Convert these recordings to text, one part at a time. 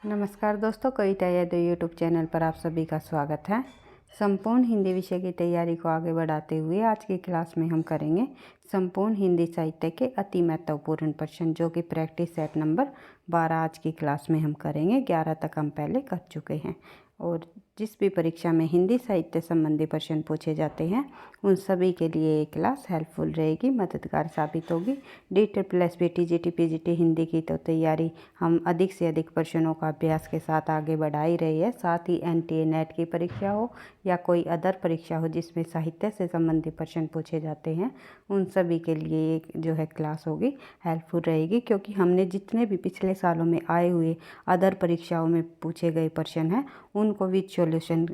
नमस्कार दोस्तों, कविता Yadav YouTube channel पर आप सभी का स्वागत है। संपूर्ण हिंदी विषय की तैयारी को आगे बढ़ाते हुए आज की क्लास में हम करेंगे संपूर्ण हिंदी साहित्य के अति महत्वपूर्ण प्रश्न, जो कि प्रैक्टिस सेट नंबर 12 आज की क्लास में हम करेंगे। 11 तक हम पहले कर चुके हैं और जिस भी परीक्षा में हिंदी साहित्य संबंधी प्रश्न पूछे जाते हैं उन सभी के लिए ये क्लास हेल्पफुल रहेगी, मददगार साबित होगी। DSSB TGT PGT हिंदी की तो तैयारी हम अधिक से अधिक प्रश्नों का अभ्यास के साथ आगे बढ़ा ही रही है। साथ ही NTA नेट की परीक्षा हो या कोई अदर परीक्षा हो जिसमें साहित्य से संबंधित प्रश्न पूछे जाते हैं, उन सभी के लिए ये जो है क्लास होगी हेल्पफुल रहेगी, क्योंकि हमने जितने भी पिछले सालों में आए हुए अदर परीक्षाओं में पूछे गए प्रश्न हैं उनको विद सॉल्यूशन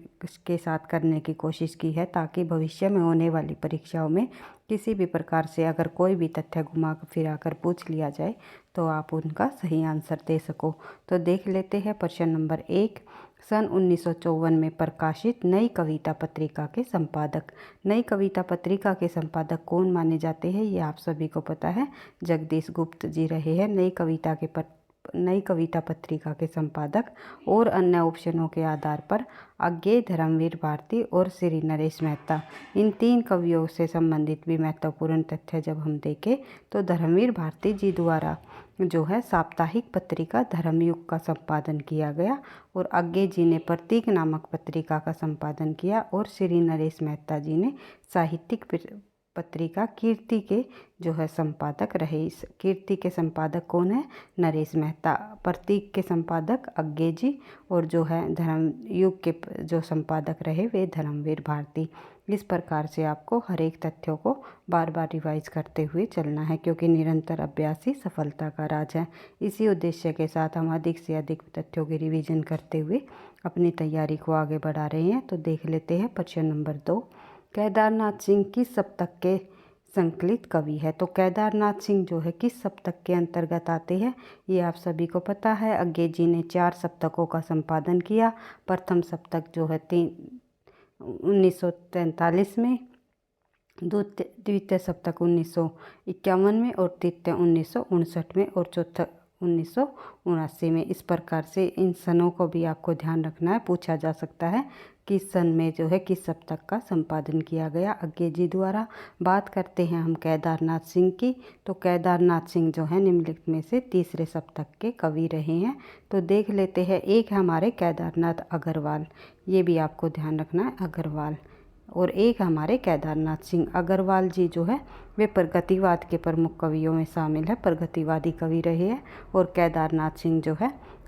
के साथ करने की कोशिश की है, ताकि भविष्य में होने वाली परीक्षाओं में किसी भी प्रकार से अगर कोई भी तथ्य घुमा फिरा कर पूछ लिया जाए तो आप उनका सही आंसर दे सको। तो देख लेते हैं प्रश्न नंबर 1। सन 1954 में प्रकाशित नई कविता पत्रिका के संपादक। नई कविता पत्रिका के संपादक कौन माने जाते हैं, ये आप सभी को पता है, जगदीश गुप्त जी रहे हैं नई कविता पत्रिका के संपादक। और अन्य ऑप्शनों के आधार पर अज्ञेय, धर्मवीर भारती और श्री नरेश मेहता, इन 3 कवियों से संबंधित भी महत्वपूर्ण तथ्य जब हम देखें तो धर्मवीर भारती जी द्वारा जो है साप्ताहिक पत्रिका धर्मयुग का संपादन किया गया और अज्ञेय जी ने प्रतीक नामक पत्रिका का संपादन किया और श्री नरेश मेहता जी ने साहित्यिक पत्रिका कीर्ति के जो है संपादक रहे। इस कीर्ति के संपादक कौन है? नरेश मेहता। प्रतीक के संपादक अज्ञेय जी और जो है धर्मयुग के जो संपादक रहे वे धर्मवीर भारती। इस प्रकार से आपको हर एक तथ्यों को बार बार रिवाइज करते हुए चलना है, क्योंकि निरंतर अभ्यास ही सफलता का राज है। इसी उद्देश्य के साथ हम अधिक से अधिक तथ्यों की रिवीजन करते हुए अपनी तैयारी को आगे बढ़ा रहे हैं। तो देख लेते हैं प्रश्न नंबर 2। केदारनाथ सिंह किस सप्तक के संकलित कवि है? तो केदारनाथ सिंह जो है किस सप्तक के अंतर्गत आते हैं, ये आप सभी को पता है। अज्ञेय जी ने 4 सप्तकों का संपादन किया। प्रथम सप्तक जो है 1943 में, द्वितीय सप्तक 1951 में और तृतीय 1959 में और चौथा 1979 में। इस प्रकार से इन सनों को भी आपको ध्यान रखना है, पूछा जा सकता है किस सन में जो है किस सप्तक का संपादन किया गया अज्ञेय जी द्वारा। बात करते हैं हम केदारनाथ सिंह की, तो केदारनाथ सिंह जो है निम्नलिखित में से तीसरे सप्तक के कवि रहे हैं। तो देख लेते हैं। एक है हमारे केदारनाथ अग्रवाल, ये भी आपको ध्यान रखना है, अग्रवाल। और एक हमारे केदारनाथ सिंह। अग्रवाल जी जो है वे प्रगतिवाद के प्रमुख कवियों में शामिल है, प्रगतिवादी कवि रहे हैं। और केदारनाथ सिंह जो है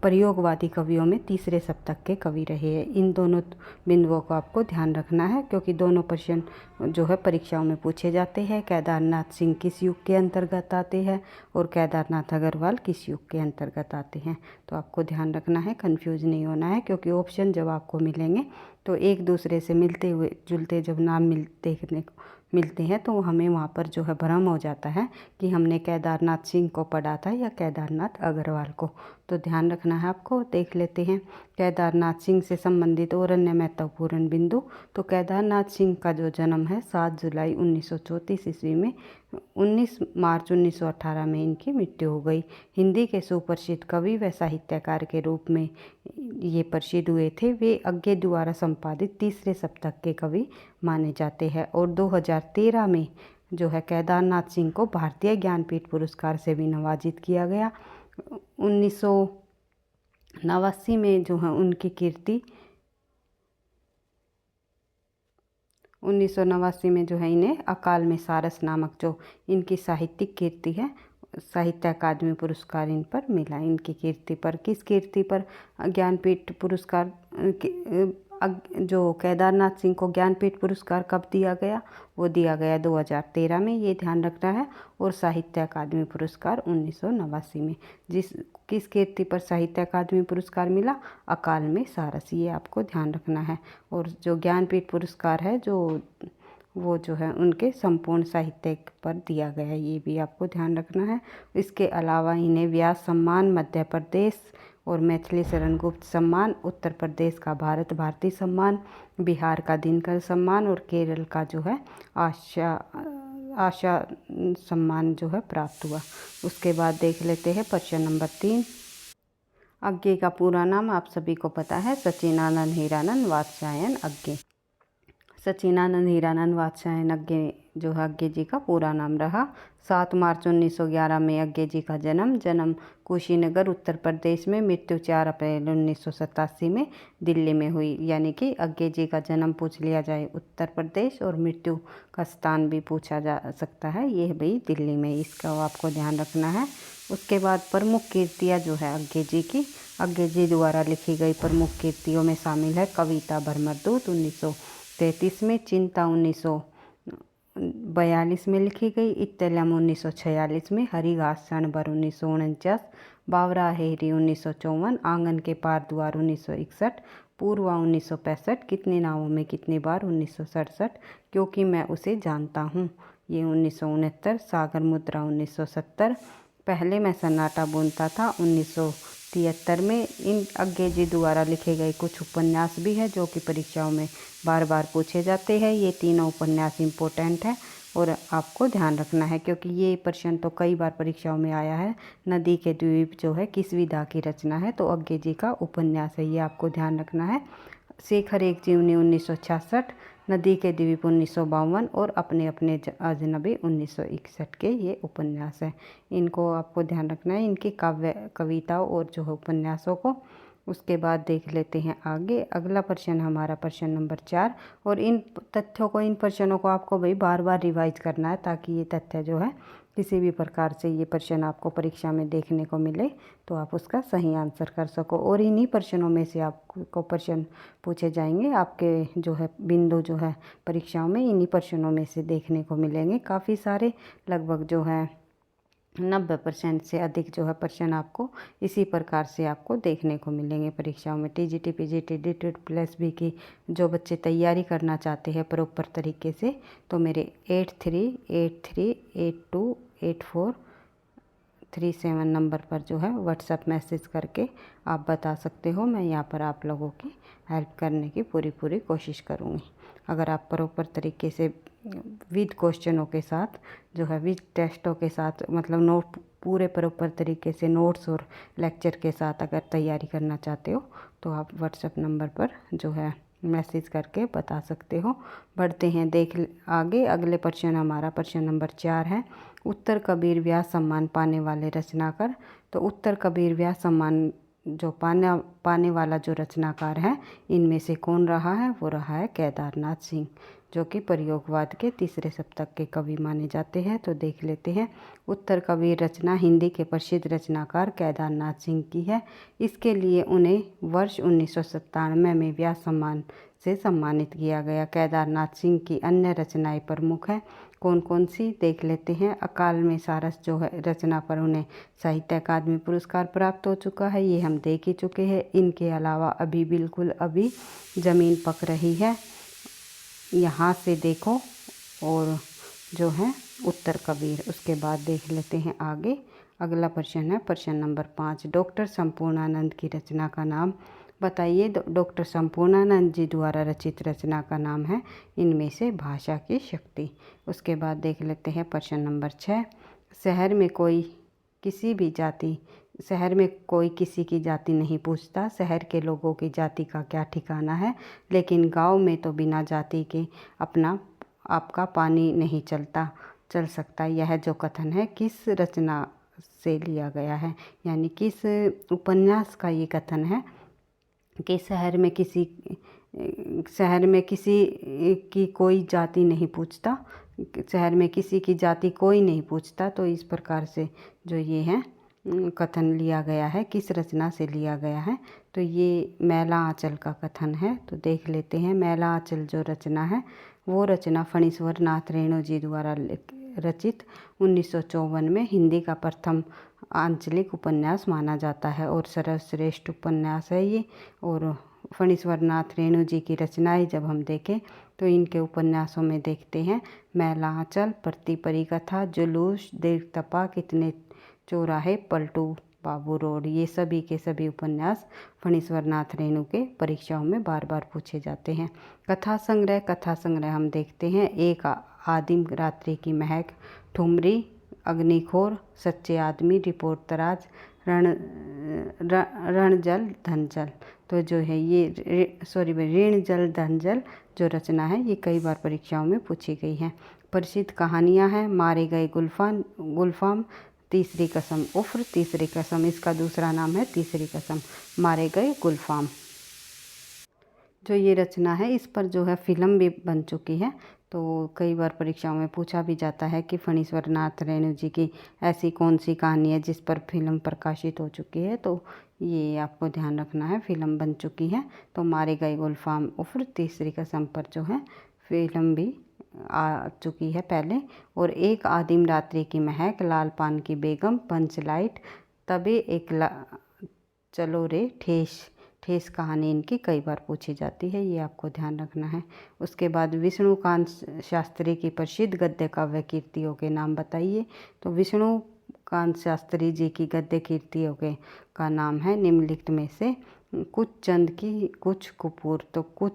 प्रयोगवादी कवियों में तीसरे सप्तक के कवि रहे हैं। इन दोनों बिंदुओं को आपको ध्यान रखना है, क्योंकि दोनों प्रश्न जो है परीक्षाओं में पूछे जाते हैं। केदारनाथ सिंह किस युग के अंतर्गत आते हैं और केदारनाथ अग्रवाल किस युग के अंतर्गत आते हैं, तो आपको ध्यान रखना है, कंफ्यूज नहीं होना है। क्योंकि ऑप्शन जब आपको मिलेंगे तो एक दूसरे से मिलते हुए जुलते जब नाम देखने को मिलते हैं तो हमें वहाँ पर जो है भ्रम हो जाता है कि हमने केदारनाथ सिंह को पढ़ा था या केदारनाथ अग्रवाल को। तो ध्यान रखना है आपको। देख लेते हैं केदारनाथ सिंह से संबंधित और अन्य महत्वपूर्ण बिंदु। तो केदारनाथ सिंह का जो जन्म है 7 जुलाई 1934 ईस्वी में, 19 मार्च 1918 में इनकी मृत्यु हो गई। हिंदी के सुप्रसिद्ध कवि व साहित्यकार के रूप में ये प्रसिद्ध हुए थे। वे अज्ञेय द्वारा संपादित तीसरे सप्तक के कवि माने जाते हैं। और 2013 में जो है केदारनाथ सिंह को भारतीय ज्ञानपीठ पुरस्कार से भी नवाजित किया गया। 1989 में जो है उनकी कीर्ति 1989 में जो है इन्हें अकाल में सारस नामक जो इनकी साहित्यिक कीर्ति है, साहित्य अकादमी पुरस्कार इन पर मिला। इनकी कीर्ति पर, किस कीर्ति पर ज्ञानपीठ पुरस्कार जो केदारनाथ सिंह को ज्ञानपीठ पुरस्कार कब दिया गया? वो दिया गया 2013 में, ये ध्यान रखना है। और साहित्य अकादमी पुरस्कार 1989 में। किस कीर्ति पर साहित्य अकादमी पुरस्कार मिला? अकाल में सारस, ये आपको ध्यान रखना है। और जो ज्ञानपीठ पुरस्कार है वो जो है उनके संपूर्ण साहित्य पर दिया गया, ये भी आपको ध्यान रखना है। इसके अलावा इन्हें व्यास सम्मान, मध्य प्रदेश और मैथिली शरण गुप्त सम्मान, उत्तर प्रदेश का भारत भारती सम्मान, बिहार का दिनकर सम्मान और केरल का जो है आशा सम्मान जो है प्राप्त हुआ। उसके बाद देख लेते हैं प्रश्न नंबर 3। अज्ञे का पूरा नाम आप सभी को पता है, सच्चिदानंद हीरानंद वात्स्यायन अज्ञे। सच्चिदानंद हीरानंद वात्स्यायन अज्ञे जो है अज्ञे जी का पूरा नाम रहा। 7 मार्च 1911 में अज्ञे जी का जन्म कुशीनगर उत्तर प्रदेश में, मृत्यु 4 अप्रैल 1987 में दिल्ली में हुई। यानी कि अज्ञे जी का जन्म पूछ लिया जाए उत्तर प्रदेश और मृत्यु का स्थान भी पूछा जा सकता है, ये भी दिल्ली में, इसका आपको ध्यान रखना है। उसके बाद प्रमुख कृतियाँ जो है अज्ञे जी की, अज्ञे जी द्वारा लिखी गई प्रमुख कृतियों में शामिल है कविता भ्रमरदूत 1933 में, चिंता 1942 में लिखी गई, इत्तलम 1946 में, हरी घास क्षण भर 1949, बावरा हेरी 1954, आंगन के पार द्वार 1961, पूर्वा 1965, कितने नावों में कितनी बार 1967, क्योंकि मैं उसे जानता हूँ ये 1969, सागर मुद्रा 1970, पहले मैं सन्नाटा बुनता था 1973 में। इन अज्ञे जी द्वारा लिखे गए कुछ उपन्यास भी हैं जो कि परीक्षाओं में बार बार पूछे जाते हैं। ये तीनों उपन्यास इम्पोर्टेंट है और आपको ध्यान रखना है, क्योंकि ये प्रश्न तो कई बार परीक्षाओं में आया है। नदी के द्वीप जो है किस विधा की रचना है, तो अज्ञे जी का उपन्यास है, ये आपको ध्यान रखना है। शेखर एक जीवनी 1966, नदी के द्वीप 1952 और अपने अपने अजनबी 1961 के ये उपन्यास है। इनको आपको ध्यान रखना है, इनकी कविताओं और जो है उपन्यासों को। उसके बाद देख लेते हैं आगे, अगला प्रश्न हमारा प्रश्न नंबर 4। और इन तथ्यों को, इन प्रश्नों को आपको भाई बार बार रिवाइज करना है, ताकि ये तथ्य जो है किसी भी प्रकार से ये प्रश्न आपको परीक्षा में देखने को मिले तो आप उसका सही आंसर कर सको। और इन्हीं प्रश्नों में से आपको प्रश्न पूछे जाएंगे, आपके जो है बिंदु जो है परीक्षाओं में इन्हीं प्रश्नों में से देखने को मिलेंगे। काफ़ी सारे, लगभग जो है 90% से अधिक जो है प्रश्न आपको इसी प्रकार से आपको देखने को मिलेंगे परीक्षाओं में। TGT, PGT, DTT plus B की जो बच्चे तैयारी करना चाहते हैं प्रॉपर तरीके से, तो मेरे 8383828437 नंबर पर जो है व्हाट्सएप मैसेज करके आप बता सकते हो। मैं यहाँ पर आप लोगों की हेल्प करने की पूरी कोशिश करूँगी। अगर आप प्रॉपर तरीके से विद क्वेश्चनों के साथ जो है, विद टेस्टों के साथ, मतलब नोट पूरे प्रॉपर तरीके से नोट्स और लेक्चर के साथ अगर तैयारी करना चाहते हो तो आप व्हाट्सएप नंबर पर जो है मैसेज करके बता सकते हो। बढ़ते हैं देख आगे, अगले प्रश्न हमारा प्रश्न नंबर 4 है, उत्तर कबीर व्यास सम्मान पाने वाले रचनाकार। तो उत्तर कबीर व्यास सम्मान जो पाने वाला जो रचनाकार है, इनमें से कौन रहा है, वो रहा है केदारनाथ सिंह, जो कि प्रयोगवाद के तीसरे शतक के कवि माने जाते हैं। तो देख लेते हैं, उत्तर कबीर रचना हिंदी के प्रसिद्ध रचनाकार केदारनाथ सिंह की है। इसके लिए उन्हें वर्ष 1997 में व्यास सम्मान से सम्मानित किया गया। केदारनाथ सिंह की अन्य रचनाएं प्रमुख हैं, कौन कौन सी देख लेते हैं। अकाल में सारस जो है रचना पर उन्हें साहित्य अकादमी पुरस्कार प्राप्त हो चुका है, ये हम देख ही चुके हैं। इनके अलावा अभी ज़मीन पक रही है, यहाँ से देखो, और जो है उत्तर कबीर। उसके बाद देख लेते हैं आगे, अगला प्रश्न है प्रश्न नंबर 5, डॉक्टर संपूर्णानंद की रचना का नाम बताइए। डॉक्टर संपूर्णानंद जी द्वारा रचित रचना का नाम है इनमें से भाषा की शक्ति। उसके बाद देख लेते हैं प्रश्न नंबर 6, शहर में कोई किसी की जाति नहीं पूछता, शहर के लोगों की जाति का क्या ठिकाना है, लेकिन गांव में तो बिना जाति के आपका पानी नहीं चल सकता। यह जो कथन है किस रचना से लिया गया है, यानी किस उपन्यास का ये कथन है कि शहर में किसी की कोई जाति नहीं पूछता, शहर में किसी की जाति कोई नहीं पूछता। तो इस प्रकार से जो ये है कथन लिया गया है, किस रचना से लिया गया है, तो ये मैला आंचल का कथन है। तो देख लेते हैं, मैला आंचल जो रचना है वो रचना फणीश्वर नाथ रेणु जी द्वारा रचित 1954 में हिंदी का प्रथम आंचलिक उपन्यास माना जाता है और सर्वश्रेष्ठ उपन्यास है ये। और फणीश्वर नाथ रेणु जी की रचनाएं जब हम देखें तो इनके उपन्यासों में देखते हैं मैला आंचल, प्रति परिकथा, जुलूस, देव तपा, कितने चौराहे, पलटू बाबू रोड, ये सभी के सभी उपन्यास फणीश्वर नाथ रेणु के परीक्षाओं में बार बार पूछे जाते हैं। कथा संग्रह हम देखते हैं, एक आदिम रात्रि की महक, ठुमरी, अग्निखोर, सच्चे आदमी, रिपोर्ट तराज, रण जल धन जल। तो जो है ये ऋण जल धन जल जो रचना है ये कई बार परीक्षाओं में पूछी गई है। प्रसिद्ध कहानियाँ हैं मारे गए गुलफाम, तीसरी कसम उफ्र, तीसरी कसम, इसका दूसरा नाम है तीसरी कसम, मारे गए गुलफाम। जो ये रचना है इस पर जो है फिल्म भी बन चुकी है। तो कई बार परीक्षाओं में पूछा भी जाता है कि फणीश्वर नाथ रेणु जी की ऐसी कौन सी कहानी है जिस पर फिल्म प्रकाशित हो चुकी है। तो ये आपको ध्यान रखना है, फिल्म बन चुकी है। तो मारे गए गुलफाम उफ्र, तीसरी कसम पर जो है फिल्म भी आ चुकी है पहले। और एक आदिम रात्रि की महक, लाल पान की बेगम, पंचलाइट, तबे एक चलो रे ठेस ठेस कहानी इनकी कई बार पूछी जाती है, ये आपको ध्यान रखना है। उसके बाद विष्णुकांत शास्त्री की प्रसिद्ध गद्य काव्य कीर्तियों के नाम बताइए। तो विष्णुकांत शास्त्री जी की गद्य कीर्तियों का नाम है निम्नलिखित में से कुछ चंद की कुछ कपूर। तो कुछ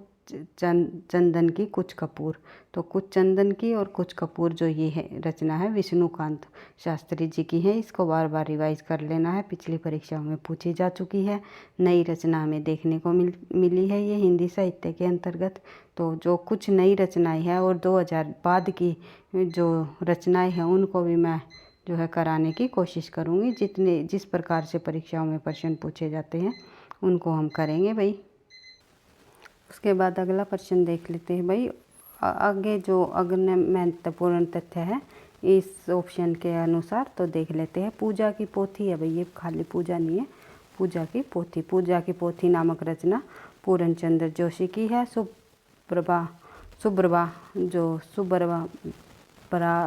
चंदन की कुछ कपूर। तो कुछ चंदन की और कुछ कपूर जो ये है रचना है विष्णुकांत शास्त्री जी की है। इसको बार बार रिवाइज कर लेना है, पिछली परीक्षाओं में पूछी जा चुकी है। नई रचना हमें देखने को मिली है ये हिंदी साहित्य के अंतर्गत। तो जो कुछ नई रचनाएं हैं और 2000 बाद की जो रचनाएं हैं उनको भी मैं जो है कराने की कोशिश करूँगी। जिस प्रकार से परीक्षाओं में प्रश्न पूछे जाते हैं उनको हम करेंगे भाई। उसके बाद अगला प्रश्न देख लेते हैं भाई। आगे जो अगले महत्वपूर्ण तथ्य है इस ऑप्शन के अनुसार, तो देख लेते हैं। पूजा की पोथी है भाई, ये खाली पूजा नहीं है, पूजा की पोथी। पूजा की पोथी नामक रचना पूर्ण चंद्र जोशी की है। सुब्रबा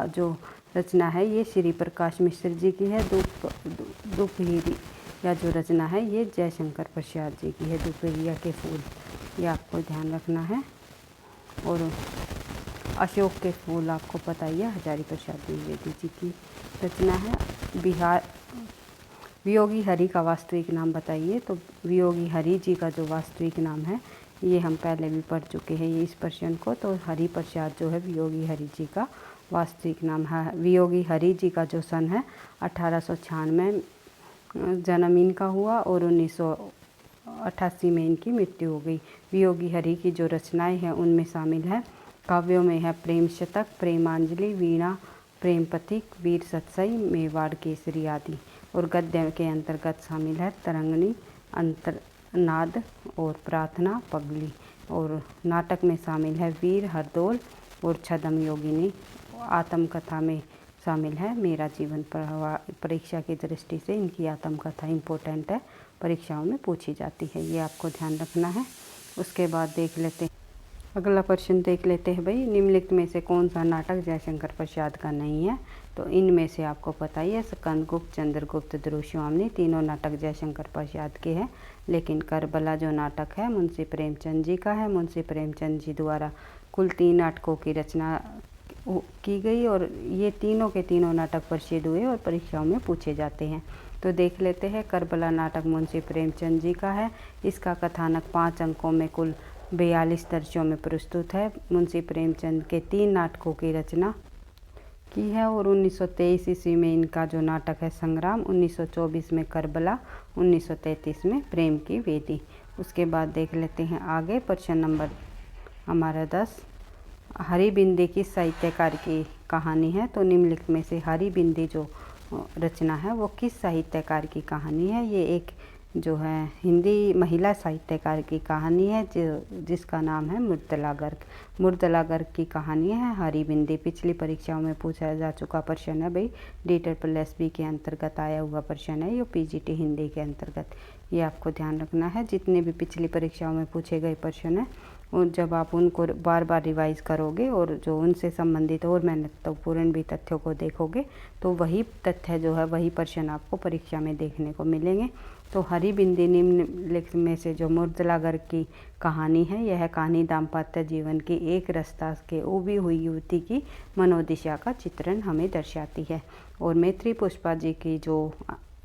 जो रचना है ये श्री प्रकाश मिश्र जी की है। दोपहिरी या जो रचना है ये जयशंकर प्रसाद जी की है। दोपहिरिया के फूल, ये आपको ध्यान रखना है। और अशोक के फूल आपको पता ही है, हजारी प्रसाद द्विवेदी जी की रचना है। वियोगी हरि का वास्तविक नाम बताइए। तो वियोगी हरि जी का जो वास्तविक नाम है ये हम पहले भी पढ़ चुके हैं ये इस प्रश्न को। तो हरि प्रसाद जो है वियोगी हरि जी का वास्तविक नाम है। वियोगी हरि जी का जो सन है 1896 जन्म इनका हुआ और 1988 में इनकी मृत्यु हो गई। वियोगी हरि की जो रचनाएं हैं उनमें शामिल है, काव्यों में है प्रेम शतक, प्रेमांजलि, वीणा, प्रेम पथिक, वीर सत्सई, मेवाड़ केसरी आदि। और गद्य के अंतर्गत शामिल है तरंगनी, अंतरनाद और प्रार्थना, पगली। और नाटक में शामिल है वीर हरदौल और छद्म योगिनी। आत्मकथा में शामिल है मेरा जीवन परीक्षा की दृष्टि से इनकी आत्मकथा इम्पोर्टेंट है, परीक्षाओं में पूछी जाती है, ये आपको ध्यान रखना है। उसके बाद देख लेते हैं अगला प्रश्न देख लेते हैं भाई। निम्नलिखित में से कौन सा नाटक जयशंकर प्रसाद का नहीं है। तो इनमें से आपको पता ही है स्कंदगुप्त, चंद्रगुप्त, द्रुश्यवामिनी तीनों नाटक जयशंकर प्रसाद के हैं। लेकिन करबला जो नाटक है मुंशी प्रेमचंद जी का है। मुंशी प्रेमचंद जी द्वारा कुल 3 नाटकों की रचना की गई और ये तीनों के तीनों नाटक प्रसिद्ध हुए और परीक्षाओं में पूछे जाते हैं। तो देख लेते हैं। करबला नाटक मुंशी प्रेमचंद जी का है। इसका कथानक 5 अंकों में कुल 42 दृश्यों में प्रस्तुत है। मुंशी प्रेमचंद के 3 नाटकों की रचना की है और 1923 ईस्वी में इनका जो नाटक है संग्राम, 1924 में करबला, 1933 में प्रेम की वेदी। उसके बाद देख लेते हैं आगे प्रश्न नंबर हमारा 10। हरिबिंदी किस साहित्यकार की कहानी है। तो निम्नलिखित में से हरिबिंदी जो रचना है वो किस साहित्यकार की कहानी है। ये एक जो है हिंदी महिला साहित्यकार की कहानी है जिसका नाम है मुर्तला गर्ग। मुर्तला गर्ग की कहानी है हरिबिंदी। पिछली परीक्षाओं में पूछा जा चुका प्रश्न है भाई, DSSB के अंतर्गत आया हुआ प्रश्न है, ये PGT हिंदी के अंतर्गत, ये आपको ध्यान रखना है। जितने भी पिछली परीक्षाओं में पूछे गए प्रश्न हैं और जब आप उनको बार बार रिवाइज करोगे और जो उनसे संबंधित और महत्वपूर्ण भी तथ्यों को देखोगे तो वही तथ्य जो है वही प्रश्न आपको परीक्षा में देखने को मिलेंगे। तो हरिबिंदी निम्नलिखित में से जो मुर्तला गर्ग की कहानी है यह कहानी दाम्पत्य जीवन की एक रस्ता के उभी हुई युवती की मनोदिशा का चित्रण हमें दर्शाती है। और मैत्री पुष्पा जी की जो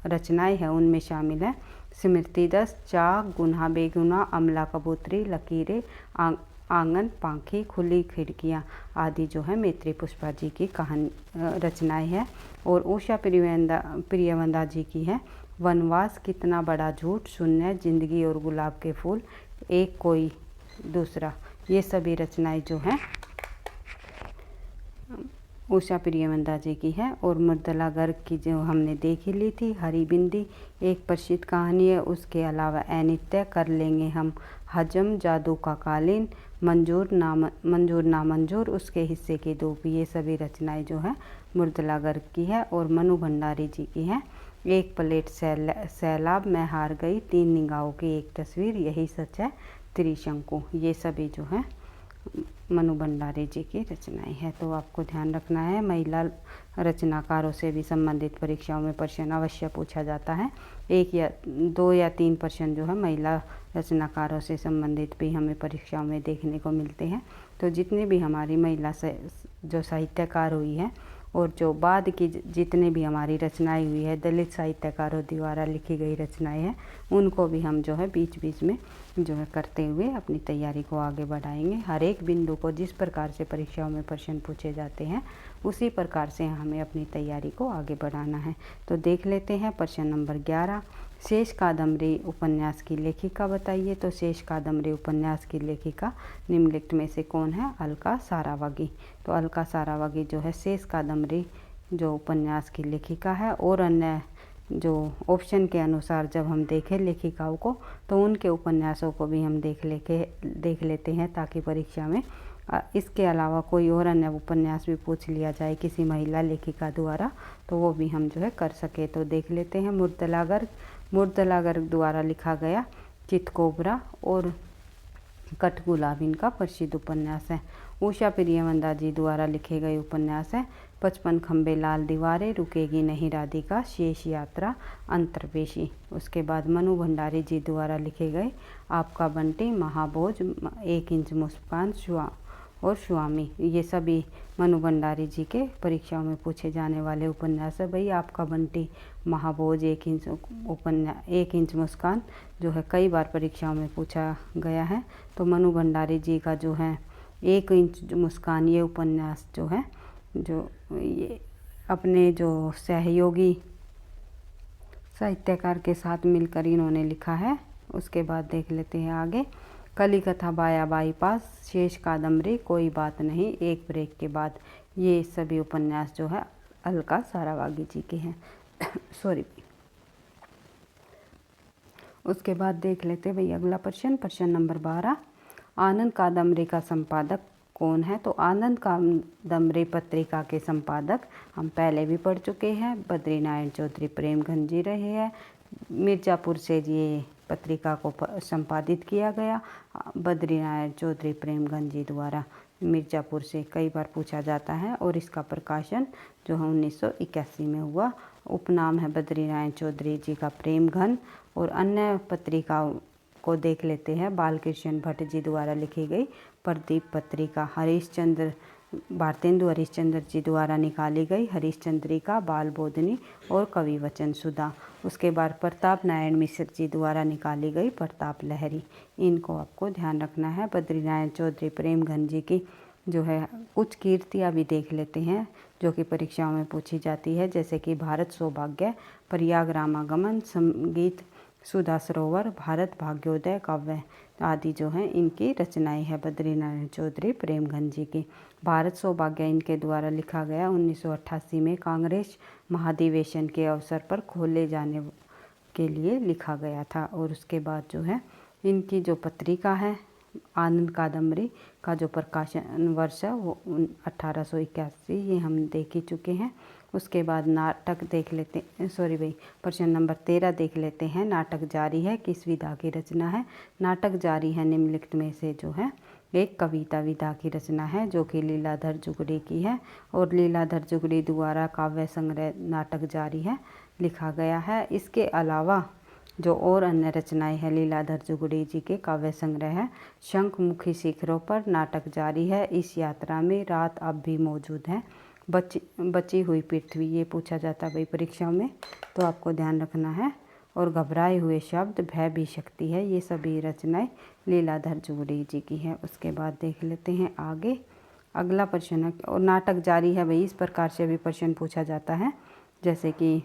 रचनाएं हैं उनमें शामिल है स्मृति दस, चाक, गुन्हा बेगुना, अमला कबूतरी, लकीरें, आंगन, पाखी, खुली खिड़कियाँ आदि जो है मैत्री पुष्पा जी की कहानी रचनाएं हैं। और उषा प्रियवंदा जी की है वनवास, कितना बड़ा झूठ, शून्य, जिंदगी और गुलाब के फूल, एक कोई दूसरा। ये सभी रचनाएं जो हैं उषा प्रियवंदा जी की है। और मृदुला गर्ग की जो हमने देख ही ली थी, हरी बिंदी एक प्रसिद्ध कहानी है। उसके अलावा अनित्य, कर लेंगे हम हजम, जादू का कालीन, मंजूर ना मंजूर, उसके हिस्से की धूप, ये सभी रचनाएं जो है मृदुला गर्ग की है। और मनु भंडारी जी की है। एक प्लेट सैलाब, मैं हार गई, तीन निगाहों की एक तस्वीर, यही सच है त्रिशंकु, ये सभी जो है मनु भंडारी जी की रचनाएं हैं। तो आपको ध्यान रखना है, महिला रचनाकारों से भी संबंधित परीक्षाओं में प्रश्न अवश्य पूछा जाता है। 1 या 2 या 3 प्रश्न जो है महिला रचनाकारों से संबंधित भी हमें परीक्षाओं में देखने को मिलते हैं। तो जितने भी हमारी महिला से जो साहित्यकार हुई है और जो बाद की जितने भी हमारी रचनाएं हुई है, दलित साहित्यकारों द्वारा लिखी गई रचनाएं हैं, उनको भी हम जो है बीच बीच में जो है करते हुए अपनी तैयारी को आगे बढ़ाएंगे। हर एक बिंदु को जिस प्रकार से परीक्षाओं में प्रश्न पूछे जाते हैं उसी प्रकार से हमें अपनी तैयारी को आगे बढ़ाना है। तो देख लेते हैं प्रश्न नंबर 11, शेष कादम्बरी उपन्यास की लेखिका बताइए। तो शेष कादम्बरी उपन्यास की लेखिका निम्नलिखित में से कौन है? अलका सारावागी। तो अलका सारावागी जो है शेष कादम्बरी जो उपन्यास की लेखिका है। और अन्य जो ऑप्शन के अनुसार जब हम देखें लेखिकाओं को तो उनके उपन्यासों को भी हम देख लेते हैं, ताकि परीक्षा में इसके अलावा कोई और अन्य उपन्यास भी पूछ लिया जाए किसी महिला लेखिका द्वारा तो वो भी हम जो है कर सके। तो देख लेते हैं मृदुला गर्ग द्वारा लिखा गया चितकोबरा और कठगुलाब इनका प्रसिद्ध उपन्यास है। उषा प्रियवंदा जी द्वारा लिखे गए उपन्यास है 55 खंबे लाल दीवारें, रुकेगी नहीं राधिका, शेष यात्रा, अंतर्वेशी। उसके बाद मनु भंडारी जी द्वारा लिखे गए आपका बंटी, महाभोज, 1 इंच मुस्कान और स्वामी। ये सभी मनु भंडारी जी के परीक्षाओं में पूछे जाने वाले उपन्यास है। भाई आपका बंटी, महाभोज, 1 इंच मुस्कान जो है कई बार परीक्षाओं में पूछा गया है। तो मनु भंडारी जी का जो है 1 इंच मुस्कान ये उपन्यास जो है जो ये अपने जो सहयोगी साहित्यकार के साथ मिलकर इन्होंने लिखा है। उसके बाद देख लेते हैं आगे, कलिकथा बाया बाईपास, शेष कादम्बरी, कोई बात नहीं, एक ब्रेक के बाद, ये सभी उपन्यास जो है अलका सारावागी जी के हैं। सॉरी। उसके बाद देख लेते हैं भाई अगला प्रश्न नंबर 12, आनंद कादम्बरी का संपादक कौन है? तो आनंद कादम्बरी पत्रिका के संपादक हम पहले भी पढ़ चुके हैं, बद्रीनारायण चौधरी प्रेमघन जी रहे हैं। मिर्ज़ापुर से ये पत्रिका को संपादित किया गया बद्रीनारायण चौधरी प्रेमघन जी द्वारा, मिर्ज़ापुर से कई बार पूछा जाता है। और इसका प्रकाशन जो है 1981 में हुआ। उपनाम है बद्रीनारायण चौधरी जी का प्रेमघन। और अन्य पत्रिकाओं को देख लेते हैं, बालकृष्ण भट्ट जी द्वारा लिखी गई प्रदीप पत्रिका, भारतेंदु हरिश्चंद्र जी द्वारा निकाली गई हरिश्चंद्रिका, बाल बोधनी और कवि वचन सुधा। उसके बाद प्रताप नारायण मिश्र जी द्वारा निकाली गई प्रताप लहरी। इनको आपको ध्यान रखना है। बद्रीनारायण चौधरी प्रेमघन जी की जो है कुछ कीर्तियाँ भी देख लेते हैं जो कि परीक्षाओं में पूछी जाती है, जैसे कि भारत सौभाग्य, प्रयाग रामागमन, संगीत सुधा सरोवर, भारत भाग्योदय काव्य आदि जो हैं इनकी रचनाएं है बद्रीनारायण चौधरी प्रेमघन जी की। भारत सौभाग्य इनके द्वारा लिखा गया 1988 में कांग्रेस महाधिवेशन के अवसर पर खोले जाने के लिए लिखा गया था। और उसके बाद जो है इनकी जो पत्रिका है आनंद कादम्बरी का जो प्रकाशन वर्ष है वो 1881, ये हम देख ही चुके हैं। उसके बाद नाटक देख लेते हैं, प्रश्न नंबर 13 देख लेते हैं। नाटक जारी है किस विधा की रचना है? नाटक जारी है निम्नलिखित में से जो है एक कविता विधा की रचना है जो कि लीलाधर जुगड़ी की है। और लीलाधर जुगड़ी द्वारा काव्य संग्रह नाटक जारी है लिखा गया है। इसके अलावा जो और अन्य रचनाएं हैं लीलाधर जुगड़ी जी के काव्य संग्रह है शंखमुखी शिखरों पर, नाटक जारी है, इस यात्रा में, रात अब भी मौजूद है, बची हुई पृथ्वी, ये पूछा जाता है भाई परीक्षाओं में, तो आपको ध्यान रखना है। और घबराए हुए शब्द, भय भी शक्ति है, ये सभी रचनाएं लीलाधर जुगड़ी जी की है। उसके बाद देख लेते हैं आगे अगला प्रश्न है। और नाटक जारी है भाई, इस प्रकार से भी प्रश्न पूछा जाता है, जैसे कि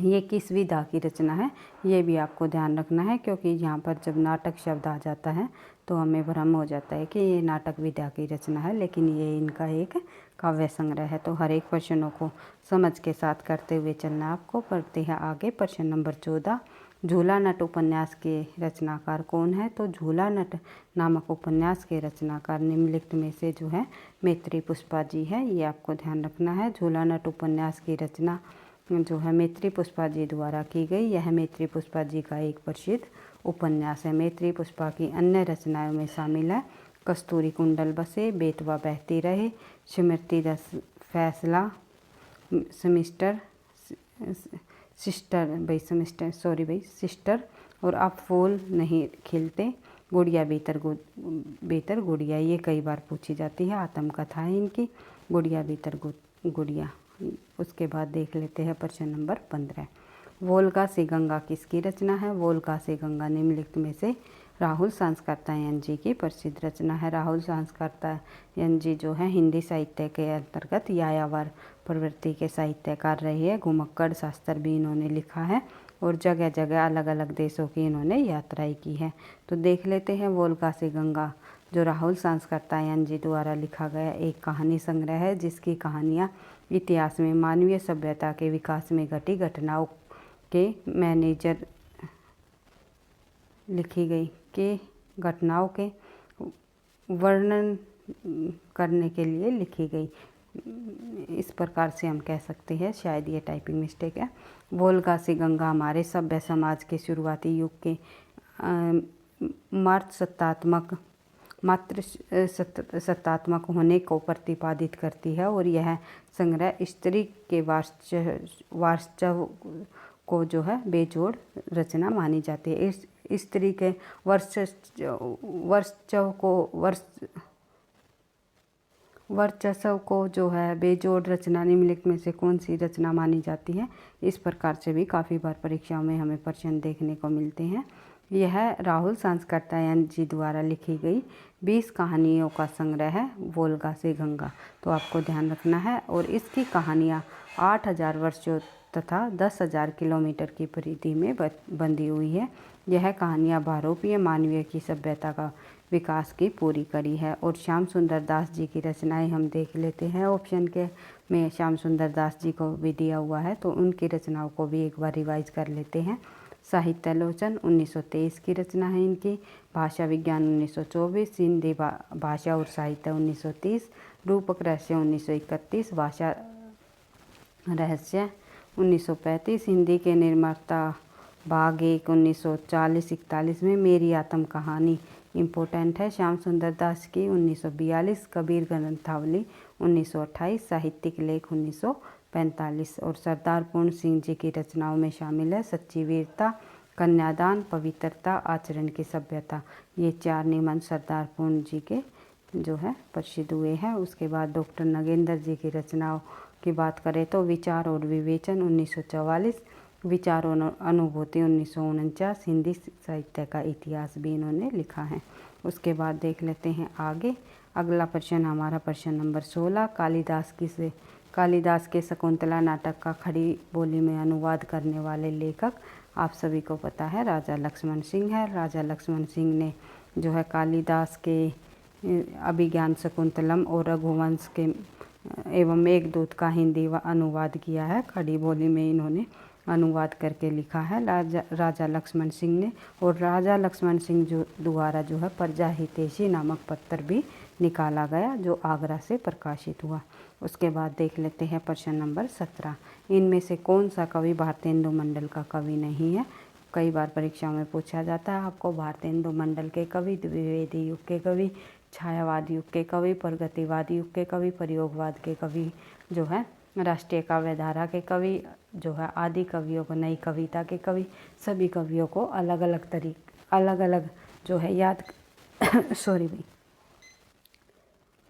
ये किस विधा की रचना है, ये भी आपको ध्यान रखना है, क्योंकि यहाँ पर जब नाटक शब्द आ जाता है तो हमें भ्रम हो जाता है कि ये नाटक विधा की रचना है, लेकिन ये इनका एक काव्य संग्रह है। तो हर एक प्रश्नों को समझ के साथ करते हुए चलना आपको। पढ़ते हैं आगे। प्रश्न नंबर 14, झूला नट उपन्यास के रचनाकार कौन है? तो झूला नट नामक उपन्यास के रचनाकार निम्नलिखित में से जो है मैत्री पुष्पा जी है, ये आपको ध्यान रखना है। झूला नट उपन्यास की रचना जो है मैत्री पुष्पा जी द्वारा की गई। यह मैत्री पुष्पा जी का एक प्रसिद्ध उपन्यास है। मैत्री पुष्पा की अन्य रचनाओं में शामिल है कस्तूरी कुंडल बसे, बेतवा बहती रहे, स्मृति दस फैसला, सिस्टर और अब फूल नहीं खिलते, गुड़िया भीतर गुड़िया। ये कई बार पूछी जाती है, आत्मकथा है इनकी, गुड़िया भीतर गुड़िया। उसके बाद देख लेते हैं प्रश्न नंबर 15, वोल्गा से गंगा किसकी रचना है? वोल्गा से गंगा निम्नलिखित में से राहुल सांस्कृत्यायन जी की प्रसिद्ध रचना है। राहुल सांस्कृत्यायन जी जो है हिंदी साहित्य के अंतर्गत यायावर प्रवृत्ति के साहित्यकार रहे हैं। घुमक्कड़ शास्त्र भी इन्होंने लिखा है और जगह जगह अलग अलग देशों की इन्होंने यात्राएं की है। तो देख लेते हैं वोल्गा से गंगा जो राहुल सांस्कृत्यायन जी द्वारा लिखा गया एक कहानी संग्रह है, जिसकी कहानियाँ इतिहास में मानवीय सभ्यता के विकास में घटी घटनाओं के मैनेजर लिखी गई के घटनाओं के वर्णन करने के लिए लिखी गई। इस प्रकार से हम कह सकते हैं, शायद ये टाइपिंग मिस्टेक है। वोल्गा से गंगा हमारे सभ्य समाज के शुरुआती युग के मात्र सत्तात्मक होने को प्रतिपादित करती है और यह संग्रह स्त्री के वास्तव को जो है बेजोड़ रचना मानी जाती है। इस स्त्री के वर्चस्व को जो है बेजोड़ रचना निम्नलिखित में से कौन सी रचना मानी जाती है? इस प्रकार से भी काफ़ी बार परीक्षाओं में हमें प्रश्न देखने को मिलते हैं। यह राहुल सांस्कृत्यायन जी द्वारा लिखी गई 20 कहानियों का संग्रह है वोल्गा से गंगा। तो आपको ध्यान रखना है। और इसकी कहानियाँ 8000 वर्षों तथा 10,000 किलोमीटर की परिधि में बंधी हुई है। यह कहानियाँ भारतीय मानवीय की सभ्यता का विकास की पूरी कड़ी है। और श्याम सुंदर दास जी की रचनाएं हम देख लेते हैं। ऑप्शन के में श्याम सुंदर दास जी को भी दिया हुआ है, तो उनकी रचनाओं को भी एक बार रिवाइज कर लेते हैं। साहित्यालोचन 1923 की रचना है इनकी। भाषा विज्ञान 1924, हिंदी भाषा और साहित्य 1930, रूपक रहस्य 1931, भाषा रहस्य 1935, हिंदी के निर्माता भाग 1 1940-41 में, मेरी आत्म कहानी इम्पोर्टेंट है श्याम सुंदर दास की 1942, कबीर ग्रंथावली 1928, साहित्यिक लेख 1945। और सरदार पूर्ण सिंह जी की रचनाओं में शामिल है सच्ची वीरता, कन्यादान, पवित्रता, आचरण की सभ्यता। ये 4 निबंध सरदार पूर्ण जी के जो है प्रसिद्ध हुए हैं। उसके बाद डॉक्टर नगेंद्र जी की रचनाओं की बात करें तो विचार और विवेचन 1944, विचार और अनुभूति 1949, हिंदी साहित्य का इतिहास भी इन्होंने लिखा है। उसके बाद देख लेते हैं आगे। अगला प्रश्न हमारा प्रश्न नंबर 16, कालिदास के शकुंतला नाटक का खड़ी बोली में अनुवाद करने वाले लेखक आप सभी को पता है राजा लक्ष्मण सिंह है। राजा लक्ष्मण सिंह ने जो है कालिदास के अभिज्ञान शकुंतलम और रघुवंश के एवं मेघदूत का हिंदी अनुवाद किया है। खड़ी बोली में इन्होंने अनुवाद करके लिखा है राजा लक्ष्मण सिंह ने। और राजा लक्ष्मण सिंह द्वारा जो है प्रजा हितैषी नामक पत्र भी निकाला गया, जो आगरा से प्रकाशित हुआ। उसके बाद देख लेते हैं प्रश्न नंबर 17, इनमें से कौन सा कवि भारतेंदु मंडल का कवि नहीं है? कई बार परीक्षा में पूछा जाता है आपको। भारतेंदु मंडल के कवि, द्विवेदी युग के कवि, छायावाद युग के कवि, प्रगतिवाद युग के कवि, प्रयोगवाद के कवि, जो है राष्ट्रीय काव्यधारा के कवि, जो है आदि कवियों को, नई कविता के कवि, सभी कवियों को अलग अलग जो है याद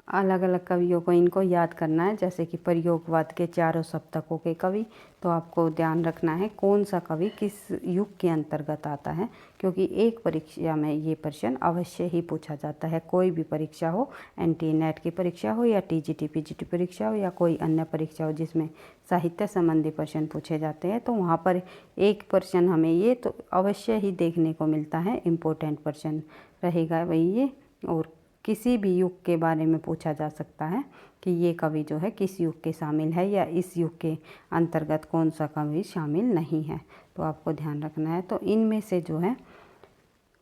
अलग अलग कवियों को इनको याद करना है, जैसे कि प्रयोगवाद के चारों सप्तकों के कवि। तो आपको ध्यान रखना है कौन सा कवि किस युग के अंतर्गत आता है, क्योंकि एक परीक्षा में ये प्रश्न अवश्य ही पूछा जाता है। कोई भी परीक्षा हो, एनटीए नेट की परीक्षा हो या टीजीटी पीजीटी परीक्षा हो या कोई अन्य परीक्षा हो जिसमें साहित्य संबंधी प्रश्न पूछे जाते हैं, तो वहाँ पर एक प्रश्न हमें ये तो अवश्य ही देखने को मिलता है, इम्पोर्टेंट प्रश्न रहेगा वही ये। और किसी भी युग के बारे में पूछा जा सकता है कि ये कवि जो है किस युग के शामिल है या इस युग के अंतर्गत कौन सा कवि शामिल नहीं है, तो आपको ध्यान रखना है। तो इनमें से जो है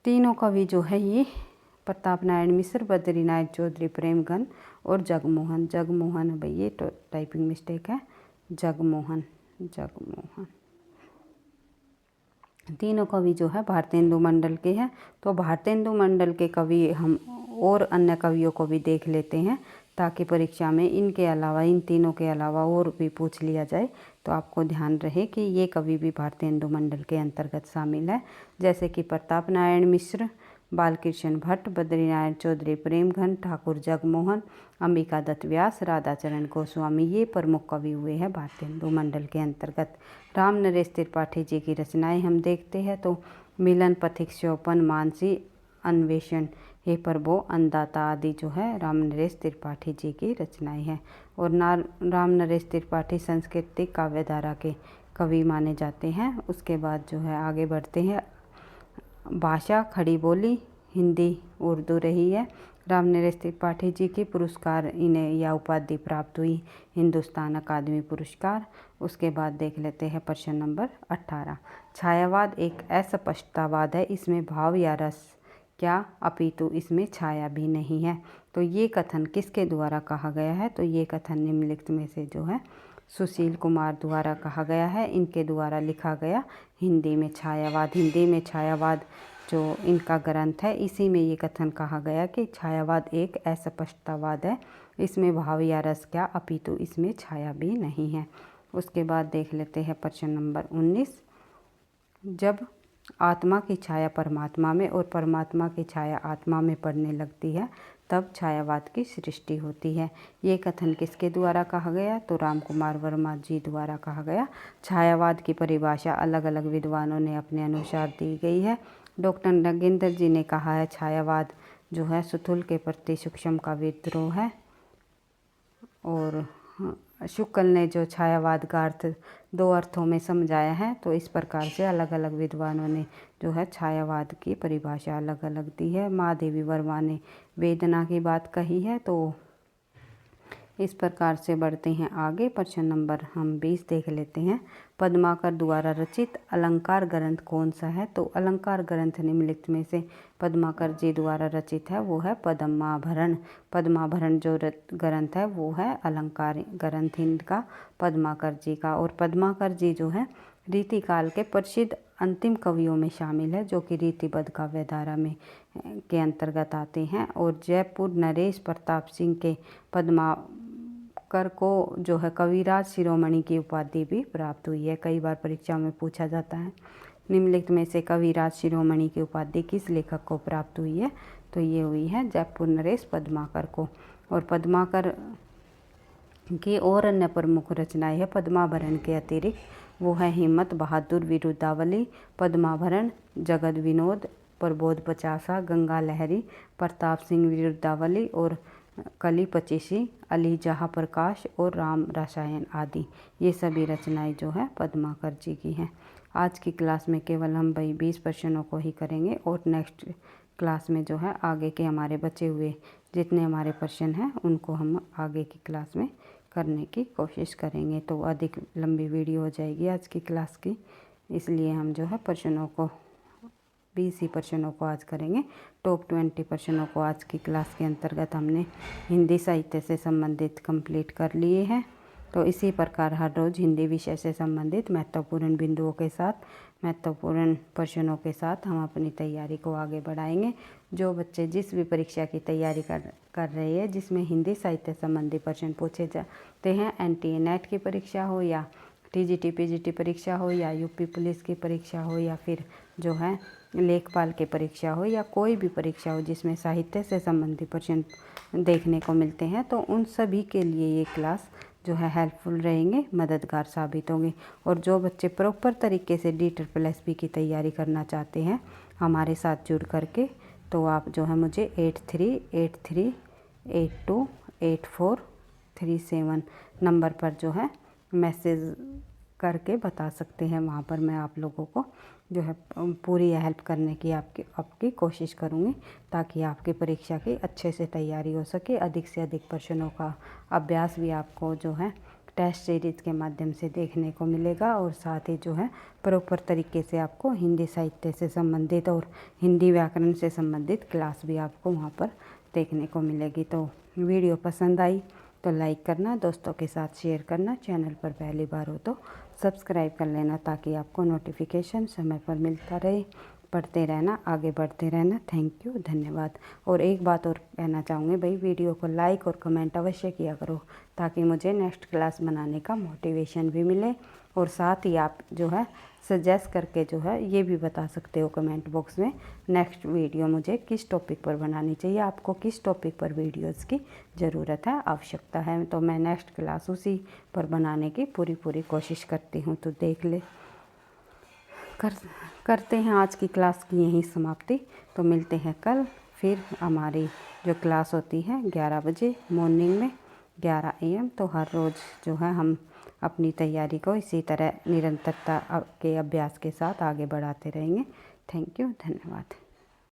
तीनों कवि जो है ये प्रताप नारायण मिश्र, बद्रीनाथ चौधरी प्रेमगन और जगमोहन। जगमोहन भाई ये तो टाइपिंग मिस्टेक है, जगमोहन। तीनों कवि जो है भारतेंदु मंडल के हैं। तो भारतेंदु मंडल के कवि हम और अन्य कवियों को भी देख लेते हैं, ताकि परीक्षा में इनके अलावा, इन तीनों के अलावा और भी पूछ लिया जाए, तो आपको ध्यान रहे कि ये कवि भी भारतेंदु मंडल के अंतर्गत शामिल है। जैसे कि प्रताप नारायण मिश्र, बालकृष्ण भट्ट, बद्रीनारायण चौधरी प्रेमघन, ठाकुर जगमोहन, अंबिका दत्त व्यास, राधाचरण गोस्वामी, ये प्रमुख कवि हुए हैं भारतेंदु मंडल के अंतर्गत। राम नरेश त्रिपाठी जी की रचनाएं हम देखते हैं, तो मिलन पथिक, शोपन, मानसी, अन्वेषण, हे प्रभो, अन्नदाता आदि जो है राम नरेश त्रिपाठी जी की रचनाएं हैं। और राम नरेश त्रिपाठी सांस्कृतिक काव्यधारा के कवि माने जाते हैं। उसके बाद जो है आगे बढ़ते हैं, भाषा खड़ी बोली हिंदी उर्दू रही है। राम नरेश त्रिपाठी जी की पुरस्कार इन्हें यह उपाधि प्राप्त हुई, हिंदुस्तान अकादमी पुरस्कार। उसके बाद देख लेते हैं प्रश्न नंबर 18। छायावाद एक अस्पष्टतावाद है, इसमें भाव या रस क्या अपितु इसमें छाया भी नहीं है। तो ये कथन किसके द्वारा कहा गया है, तो ये कथन निम्नलिखित में से जो है सुशील कुमार द्वारा कहा गया है। इनके द्वारा लिखा गया हिंदी में छायावाद जो इनका ग्रंथ है, इसी में ये कथन कहा गया कि छायावाद एक अस्पष्टतावाद है, इसमें भाव या रस क्या अपितु इसमें छाया भी नहीं है। उसके बाद देख लेते हैं प्रश्न नंबर 19। जब आत्मा की छाया परमात्मा में और परमात्मा की छाया आत्मा में पड़ने लगती है, तब छायावाद की सृष्टि होती है। ये कथन किसके द्वारा कहा गया, तो राम कुमार वर्मा जी द्वारा कहा गया। छायावाद की परिभाषा अलग अलग विद्वानों ने अपने अनुसार दी गई है। डॉक्टर नगेंद्र जी ने कहा है छायावाद जो है स्थूल के प्रति सूक्ष्म का विद्रोह है। और शुक्ल ने जो छायावाद का अर्थ दो अर्थों में समझाया है, तो इस प्रकार से अलग अलग विद्वानों ने जो है छायावाद की परिभाषा अलग अलग दी है। महादेवी वर्मा ने वेदना की बात कही है। तो इस प्रकार से बढ़ते हैं आगे। प्रश्न नंबर हम 20 देख लेते हैं। पद्माकर द्वारा रचित अलंकार ग्रंथ कौन सा है, तो अलंकार ग्रंथ निम्नलिखित में से पद्माकर जी द्वारा रचित है, वो है पद्माभरण। पद्माभरण जो ग्रंथ है वो है अलंकार ग्रंथ इनका पद्माकर जी का। और पद्माकर जी जो है रीतिकाल के प्रसिद्ध अंतिम कवियों में शामिल है, जो कि रीतिबद्ध काव्यधारा में के अंतर्गत आते हैं। और जयपुर नरेश प्रताप सिंह के पद्माकर को जो है कविराज शिरोमणि की उपाधि भी प्राप्त हुई है। कई बार परीक्षा में पूछा जाता है निम्नलिखित में से कविराज शिरोमणि की उपाधि किस लेखक को प्राप्त हुई है, तो ये हुई है जयपुर नरेश पद्माकर को। और पद्माकर की और अन्य प्रमुख रचनाएं है पद्माभरण के अतिरिक्त, वो है हिम्मत बहादुर विरुद्धावली, पद्माभरण, जगद विनोद, प्रबोध पचासा, गंगा लहरी, प्रताप सिंह विरुद्धावली और कली पचीसी, अली जहाँ प्रकाश और राम रसायन आदि। ये सभी रचनाएं जो है पद्माकर जी की हैं। आज की क्लास में केवल हम भाई 20 प्रश्नों को ही करेंगे, और नेक्स्ट क्लास में जो है आगे के हमारे बचे हुए जितने हमारे प्रश्न हैं उनको हम आगे की क्लास में करने की कोशिश करेंगे। तो अधिक लंबी वीडियो हो जाएगी आज की क्लास की, इसलिए हम जो है प्रश्नों को 20 ही प्रश्नों को आज करेंगे। टॉप 20 प्रश्नों को आज की क्लास के अंतर्गत हमने हिंदी साहित्य से संबंधित कंप्लीट कर लिए हैं। तो इसी प्रकार हर रोज़ हिंदी विषय से संबंधित महत्वपूर्ण बिंदुओं के साथ, महत्वपूर्ण प्रश्नों के साथ हम अपनी तैयारी को आगे बढ़ाएंगे। जो बच्चे जिस भी परीक्षा की तैयारी कर रहे हैं जिसमें हिंदी साहित्य संबंधी प्रश्न पूछे जाते हैं, एनटीए नेट की परीक्षा हो या टीजीटी पीजीटी परीक्षा हो या यूपी पुलिस की परीक्षा हो या फिर जो है लेखपाल की परीक्षा हो या कोई भी परीक्षा हो जिसमें साहित्य से संबंधित प्रश्न देखने को मिलते हैं, तो उन सभी के लिए ये क्लास जो है हेल्पफुल रहेंगे, मददगार साबित होंगे। और जो बच्चे प्रॉपर तरीके से DSSB की तैयारी करना चाहते हैं हमारे साथ जुड़ करके, तो आप जो है मुझे 8383828437 नंबर पर जो है मैसेज करके बता सकते हैं। वहाँ पर मैं आप लोगों को जो है पूरी हेल्प करने की आपकी कोशिश करूँगी, ताकि आपकी परीक्षा की अच्छे से तैयारी हो सके। अधिक से अधिक प्रश्नों का अभ्यास भी आपको जो है टेस्ट सीरीज़ के माध्यम से देखने को मिलेगा, और साथ ही जो है प्रॉपर तरीके से आपको हिंदी साहित्य से संबंधित और हिंदी व्याकरण से संबंधित क्लास भी आपको वहाँ पर देखने को मिलेगी। तो वीडियो पसंद आई तो लाइक करना, दोस्तों के साथ शेयर करना, चैनल पर पहली बार हो तो सब्सक्राइब कर लेना, ताकि आपको नोटिफिकेशन समय पर मिलता रहे। पढ़ते रहना, आगे बढ़ते रहना। थैंक यू, धन्यवाद। और एक बात और कहना चाहूँगी भाई, वीडियो को लाइक और कमेंट अवश्य किया करो, ताकि मुझे नेक्स्ट क्लास बनाने का मोटिवेशन भी मिले। और साथ ही आप जो है सजेस्ट करके जो है ये भी बता सकते हो कमेंट बॉक्स में, नेक्स्ट वीडियो मुझे किस टॉपिक पर बनानी चाहिए, आपको किस टॉपिक पर वीडियोस की ज़रूरत है, आवश्यकता है। तो मैं नेक्स्ट क्लास उसी पर बनाने की पूरी कोशिश करती हूँ। तो देख ले करते हैं आज की क्लास की यहीं समाप्ति। तो मिलते हैं कल फिर। हमारी जो क्लास होती है 11 बजे मॉर्निंग में, 11 AM। तो हर रोज़ जो है हम अपनी तैयारी को इसी तरह निरंतरता के अभ्यास के साथ आगे बढ़ाते रहेंगे। थैंक यू, धन्यवाद।